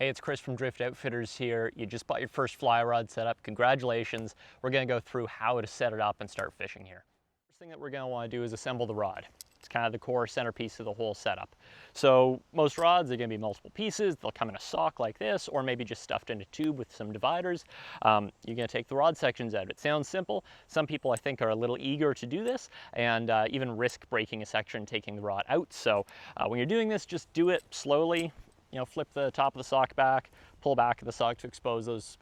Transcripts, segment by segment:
Hey, it's Chris from Drift Outfitters here. You just bought your first fly rod setup. Congratulations. We're gonna go through how to set it up and start fishing here. First thing that we're gonna wanna do is assemble the rod. It's kind of the core centerpiece of the whole setup. So most rods are gonna be multiple pieces. They'll come in a sock like this, or maybe just stuffed in a tube with some dividers. You're gonna take the rod sections out. It sounds simple. Some people I think are a little eager to do this and even risk breaking a section, taking the rod out. So when you're doing this, just do it slowly. You know, flip the top of the sock back, pull back the sock to expose those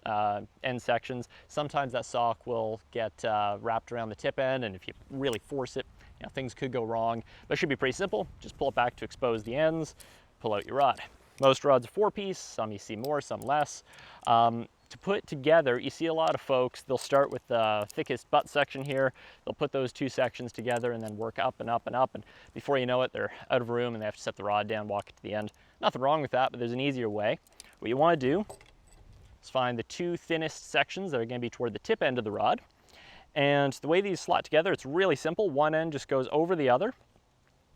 end sections. Sometimes that sock will get wrapped around the tip end, and if you really force it, you know, things could go wrong. But it should be pretty simple. Just pull it back to expose the ends, pull out your rod. Most rods are 4-piece, some you see more, some less. To put together, you see a lot of folks, they'll start with the thickest butt section here. They'll put those two sections together and then work up and up and up. And before you know it, they're out of room and they have to set the rod down, walk it to the end. Nothing wrong with that, but there's an easier way. What you want to do is find the two thinnest sections that are going to be toward the tip end of the rod. And the way these slot together, it's really simple. One end just goes over the other.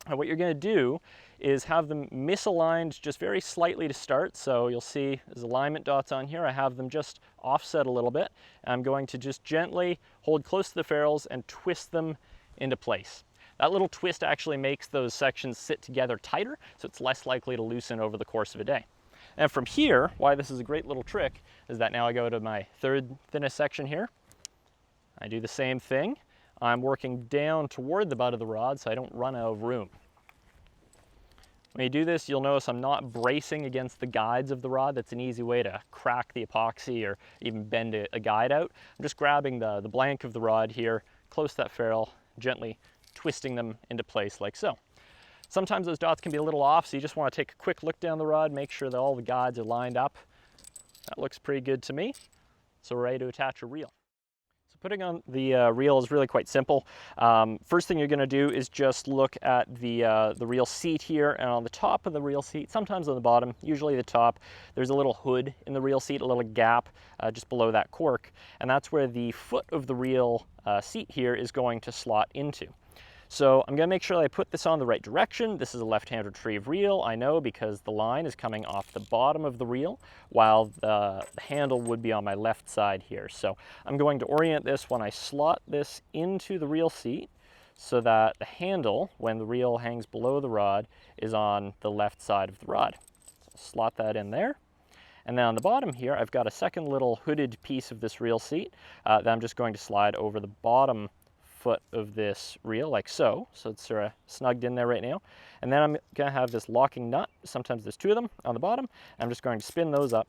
And what you're going to do is have them misaligned just very slightly to start. So you'll see there's alignment dots on here. I have them just offset a little bit. I'm going to just gently hold close to the ferrules and twist them into place. That little twist actually makes those sections sit together tighter, so it's less likely to loosen over the course of a day. And from here, why this is a great little trick is that now I go to my third thinnest section here. I do the same thing. I'm working down toward the butt of the rod so I don't run out of room. When you do this, you'll notice I'm not bracing against the guides of the rod. That's an easy way to crack the epoxy or even bend a guide out. I'm just grabbing the blank of the rod here, close to that ferrule, gently twisting them into place like so. Sometimes those dots can be a little off, so you just want to take a quick look down the rod, make sure that all the guides are lined up. That looks pretty good to me. So we're ready to attach a reel. Putting on the reel is really quite simple. First thing you're going to do is just look at the reel seat here, and on the top of the reel seat, sometimes on the bottom, usually the top, there's a little hood in the reel seat, a little gap just below that cork, and that's where the foot of the reel seat here is going to slot into. So I'm going to make sure that I put this on the right direction. This is a left-hand retrieve reel, I know, because the line is coming off the bottom of the reel, while the handle would be on my left side here. So I'm going to orient this when I slot this into the reel seat so that the handle, when the reel hangs below the rod, is on the left side of the rod. So slot that in there. And then on the bottom here, I've got a second little hooded piece of this reel seat that I'm just going to slide over the bottom foot of this reel like so. So it's sort of snugged in there right now. And then I'm going to have this locking nut. Sometimes there's two of them on the bottom. I'm just going to spin those up,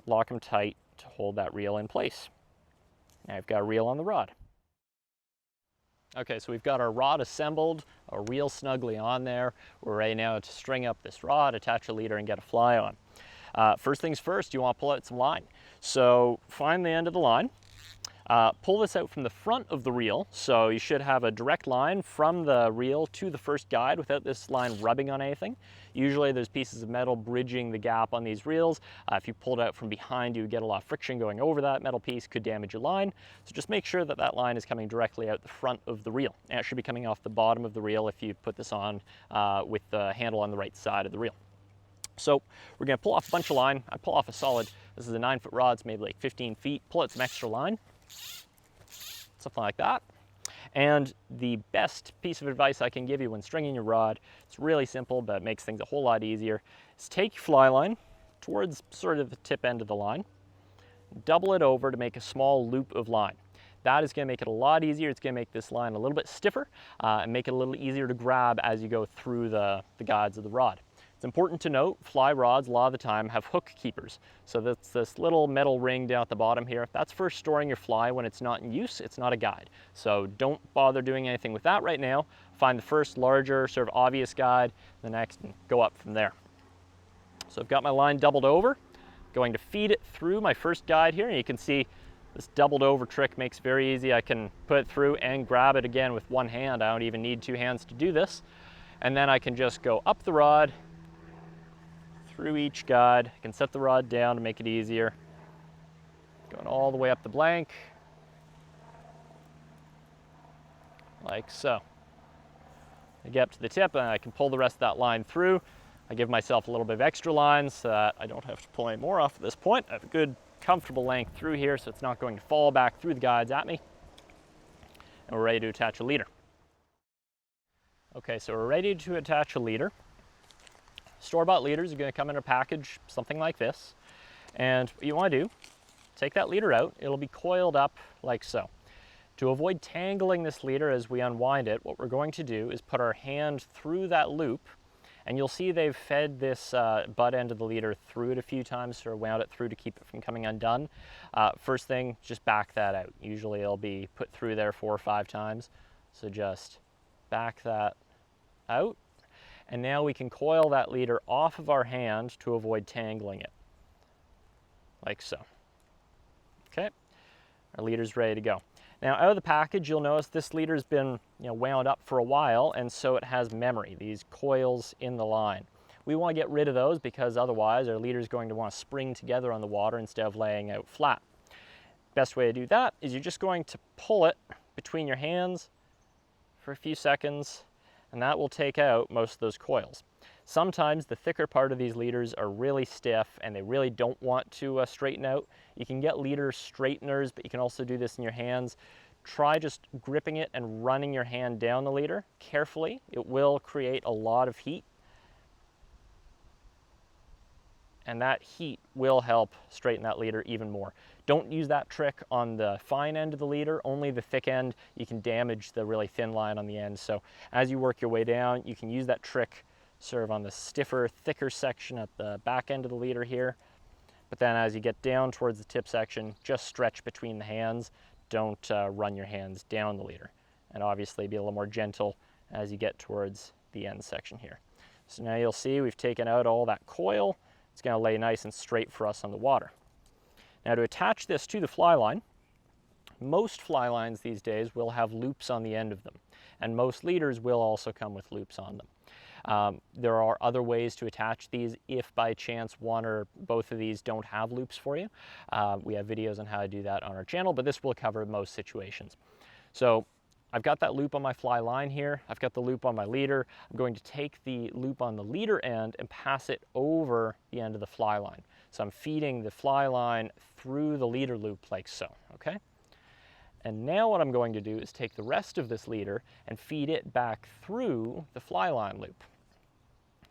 lock them tight to hold that reel in place. Now I've got a reel on the rod. Okay, so we've got our rod assembled, our reel snugly on there. We're ready now to string up this rod, attach a leader, and get a fly on. First things first, you want to pull out some line. So find the end of the line. Pull this out from the front of the reel, so you should have a direct line from the reel to the first guide without this line rubbing on anything. Usually there's pieces of metal bridging the gap on these reels. If you pulled out from behind, you would get a lot of friction going over that metal piece, could damage your line. So just make sure that that line is coming directly out the front of the reel. And it should be coming off the bottom of the reel if you put this on with the handle on the right side of the reel. So we're going to pull off a bunch of line. I pull off a solid, this is a 9-foot rod, it's maybe like 15 feet. Pull out some extra line. Something like that. And the best piece of advice I can give you when stringing your rod, it's really simple but it makes things a whole lot easier, is take your fly line towards sort of the tip end of the line, double it over to make a small loop of line. That is going to make it a lot easier. It's going to make this line a little bit stiffer and make it a little easier to grab as you go through the guides of the rod. It's important to note, fly rods a lot of the time have hook keepers. So that's this little metal ring down at the bottom here. That's for storing your fly when it's not in use. It's not a guide. So don't bother doing anything with that right now. Find the first larger, sort of obvious guide, the next, and go up from there. So I've got my line doubled over, going to feed it through my first guide here, and you can see this doubled over trick makes it very easy. I can put it through and grab it again with one hand. I don't even need two hands to do this. And then I can just go up the rod, through each guide. I can set the rod down to make it easier. Going all the way up the blank, like so. I get up to the tip and I can pull the rest of that line through. I give myself a little bit of extra line so that I don't have to pull any more off at this point. I have a good comfortable length through here so it's not going to fall back through the guides at me. And we're ready to attach a leader. Okay, so we're ready to attach a leader. Store-bought leaders are going to come in a package something like this. And what you want to do, take that leader out. It'll be coiled up like so. To avoid tangling this leader as we unwind it, what we're going to do is put our hand through that loop, and you'll see they've fed this butt end of the leader through it a few times, or wound it through to keep it from coming undone. First thing, just back that out. Usually it'll be put through there 4 or 5 times. So just back that out. And now we can coil that leader off of our hand to avoid tangling it, like so. Okay, our leader's ready to go. Now out of the package, you'll notice this leader's been wound up for a while, and so it has memory, these coils in the line. We want to get rid of those because otherwise our leader's going to want to spring together on the water instead of laying out flat. Best way to do that is you're just going to pull it between your hands for a few seconds, and that will take out most of those coils. Sometimes the thicker part of these leaders are really stiff and they really don't want to straighten out. You can get leader straighteners, but you can also do this in your hands. Try just gripping it and running your hand down the leader carefully. It will create a lot of heat, and that heat will help straighten that leader even more. Don't use that trick on the fine end of the leader, only the thick end. You can damage the really thin line on the end. So as you work your way down, you can use that trick sort of on the stiffer, thicker section at the back end of the leader here. But then as you get down towards the tip section, just stretch between the hands. Don't run your hands down the leader. And obviously be a little more gentle as you get towards the end section here. So now you'll see we've taken out all that coil. It's going to lay nice and straight for us on the water. Now to attach this to the fly line, most fly lines these days will have loops on the end of them, and most leaders will also come with loops on them. There are other ways to attach these if by chance one or both of these don't have loops for you. We have videos on how to do that on our channel, but this will cover most situations. So I've got that loop on my fly line here. I've got the loop on my leader. I'm going to take the loop on the leader end and pass it over the end of the fly line. So I'm feeding the fly line through the leader loop like so, okay? And now what I'm going to do is take the rest of this leader and feed it back through the fly line loop.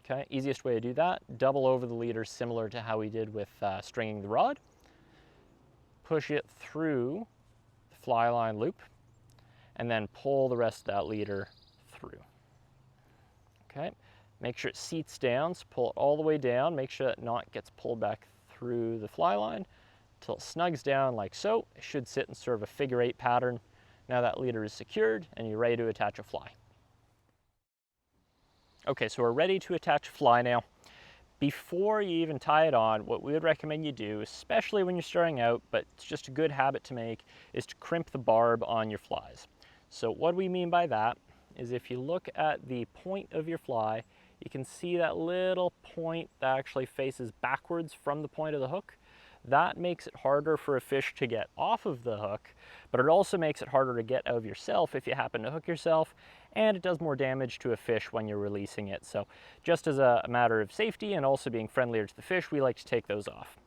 Okay, easiest way to do that, double over the leader similar to how we did with stringing the rod. Push it through the fly line loop, and then pull the rest of that leader through. Okay, make sure it seats down, so pull it all the way down, make sure that knot gets pulled back through the fly line until it snugs down like so. It should sit in sort of a figure 8 pattern. Now that leader is secured and you're ready to attach a fly. Okay, so we're ready to attach a fly now. Before you even tie it on, what we would recommend you do, especially when you're starting out, but it's just a good habit to make, is to crimp the barb on your flies. So what we mean by that is if you look at the point of your fly, you can see that little point that actually faces backwards from the point of the hook. That makes it harder for a fish to get off of the hook, but it also makes it harder to get out of yourself if you happen to hook yourself, and it does more damage to a fish when you're releasing it. So just as a matter of safety and also being friendlier to the fish, we like to take those off.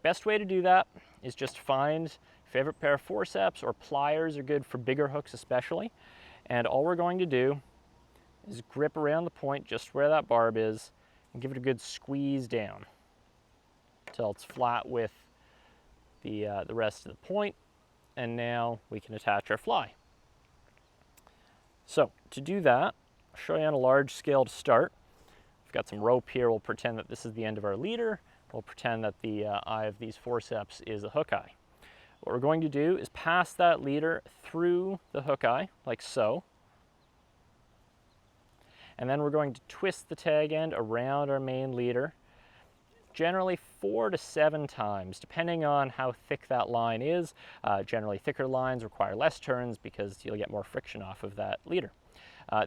Best way to do that is just find your favorite pair of forceps, or pliers are good for bigger hooks especially, and all we're going to do is grip around the point just where that barb is and give it a good squeeze down until it's flat with the rest of the point, and now we can attach our fly. So to do that, I'll show you on a large scale to start. We've got some rope here. We'll pretend that this is the end of our leader. We'll pretend that the eye of these forceps is a hook eye. What we're going to do is pass that leader through the hook eye like so, and then we're going to twist the tag end around our main leader, generally 4 to 7 times, depending on how thick that line is. Generally thicker lines require less turns because you'll get more friction off of that leader.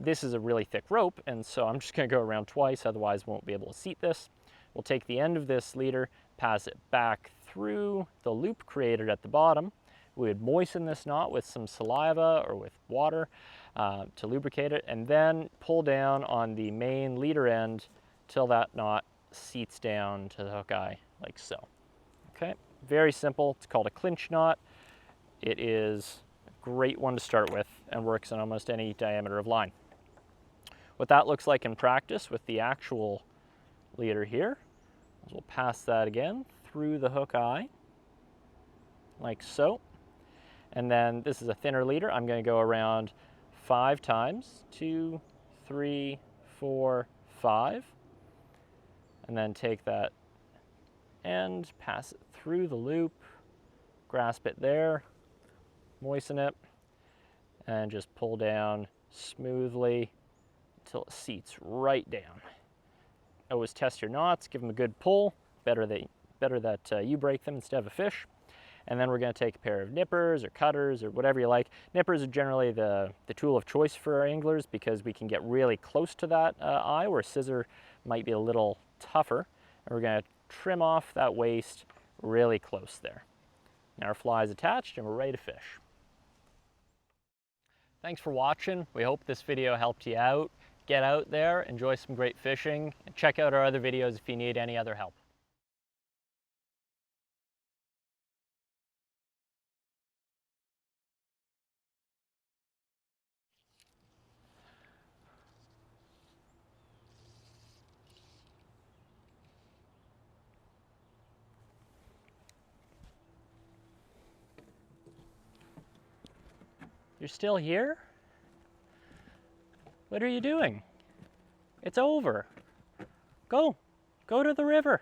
This is a really thick rope, and so I'm just going to go around twice, otherwise won't be able to seat this. We'll take the end of this leader, pass it back through the loop created at the bottom. We would moisten this knot with some saliva or with water to lubricate it, and then pull down on the main leader end till that knot seats down to the hook eye like so. Okay, very simple. It's called a clinch knot. It is a great one to start with and works on almost any diameter of line. What that looks like in practice with the actual leader here is we'll pass that again through the hook eye like so. And then this is a thinner leader. I'm going to go around 5 times, 2, 3, 4, 5, and then take that end, pass it through the loop, grasp it there, moisten it, and just pull down smoothly until it seats right down. Always test your knots, give them a good pull. Better that you break them instead of a fish. And then we're going to take a pair of nippers or cutters or whatever you like. Nippers are generally the tool of choice for our anglers because we can get really close to that eye, where a scissor might be a little tougher. And we're going to trim off that waist really close there. Now our fly is attached and we're ready to fish. Thanks for watching. We hope this video helped you out. Get out there, enjoy some great fishing, and check out our other videos if you need any other help. You're still here? What are you doing? It's over. Go to the river.